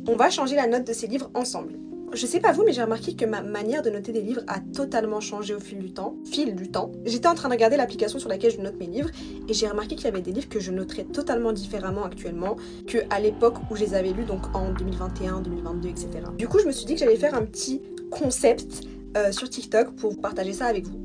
On va changer la note de ces livres ensemble. Je sais pas vous, mais j'ai remarqué que ma manière de noter des livres a totalement changé au fil du temps. J'étais en train de regarder l'application sur laquelle je note mes livres et j'ai remarqué qu'il y avait des livres que je noterais totalement différemment actuellement qu'à l'époque où je les avais lus, donc en 2021, 2022, etc. Du coup, je me suis dit que j'allais faire un petit concept sur TikTok pour vous partager ça avec vous.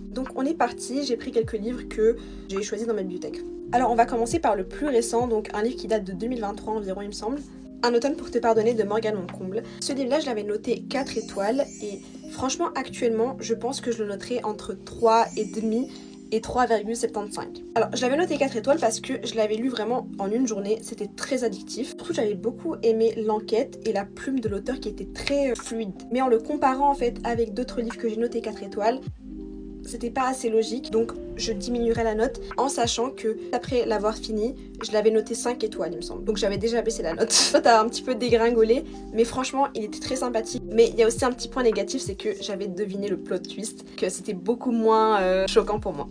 Donc on est parti, j'ai pris quelques livres que j'ai choisis dans ma bibliothèque. Alors on va commencer par le plus récent, donc un livre qui date de 2023 environ il me semble. Un automne pour te pardonner de Morgane Moncomble. Ce livre-là, je l'avais noté 4 étoiles et franchement, actuellement, je pense que je le noterai entre 3,5 et 3,75. Alors, je l'avais noté 4 étoiles parce que je l'avais lu vraiment en une journée, c'était très addictif. Surtout, j'avais beaucoup aimé l'enquête et la plume de l'auteur qui était très fluide. Mais en le comparant en fait avec d'autres livres que j'ai noté 4 étoiles, c'était pas assez logique, donc je diminuerai la note en sachant que après l'avoir fini, je l'avais noté 5 étoiles il me semble. Donc j'avais déjà baissé la note. Ça a un petit peu dégringolé, mais franchement il était très sympathique. Mais il y a aussi un petit point négatif, c'est que j'avais deviné le plot twist, que c'était beaucoup moins choquant pour moi.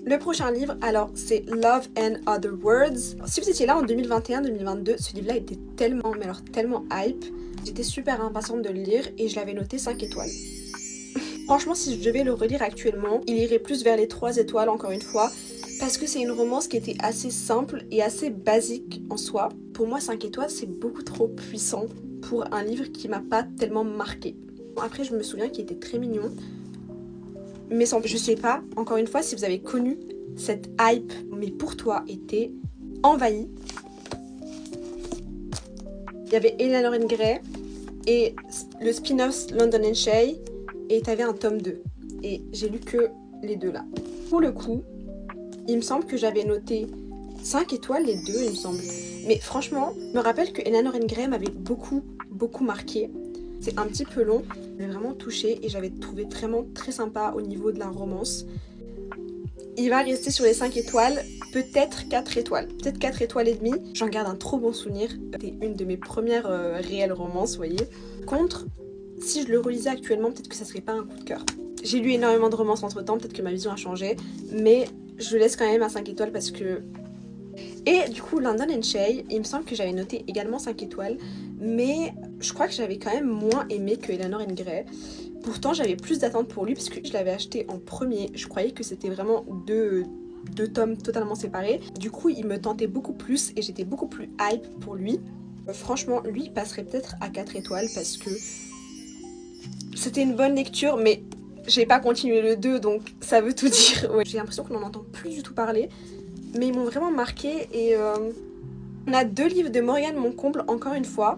Le prochain livre, alors c'est Love and Other Words. Alors, si vous étiez là en 2021-2022, ce livre-là était tellement, mais alors tellement hype. J'étais super impatiente de le lire et je l'avais noté 5 étoiles. Franchement, si je devais le relire actuellement, il irait plus vers les 3 étoiles encore une fois, parce que c'est une romance qui était assez simple et assez basique en soi. Pour moi, 5 étoiles, c'est beaucoup trop puissant pour un livre qui m'a pas tellement marqué. Après, je me souviens qu'il était très mignon, mais je sais pas, encore une fois, si vous avez connu cette hype, mais pour toi, était envahie. Il y avait Eleanor Grey et le spin-off London and Shay. Et t'avais un tome 2. Et j'ai lu que les deux là. Pour le coup, il me semble que j'avais noté 5 étoiles les deux, il me semble. Mais franchement, je me rappelle que Eleanor Grey m'avait beaucoup marqué. C'est un petit peu long, mais vraiment touché et j'avais trouvé vraiment très sympa au niveau de la romance. Il va rester sur les 5 étoiles, peut-être 4 étoiles. Peut-être 4 étoiles et demie. J'en garde un trop bon souvenir. C'était une de mes premières réelles romances, vous voyez. Contre, si je le relisais actuellement, peut-être que ça serait pas un coup de cœur. J'ai lu énormément de romances entre temps, peut-être que ma vision a changé, mais je le laisse quand même à 5 étoiles parce que... Et du coup, London and Shay, il me semble que j'avais noté également 5 étoiles, mais je crois que j'avais quand même moins aimé que Eleanor Grey. Pourtant, j'avais plus d'attentes pour lui parce que je l'avais acheté en premier. Je croyais que c'était vraiment deux tomes totalement séparés. Du coup, il me tentait beaucoup plus et j'étais beaucoup plus hype pour lui. Franchement, lui passerait peut-être à 4 étoiles parce que c'était une bonne lecture, mais j'ai pas continué le 2, donc ça veut tout dire. Ouais. J'ai l'impression qu'on n'en entend plus du tout parler, mais ils m'ont vraiment marqué et on a 2 livres de Morgane Moncomble encore une fois.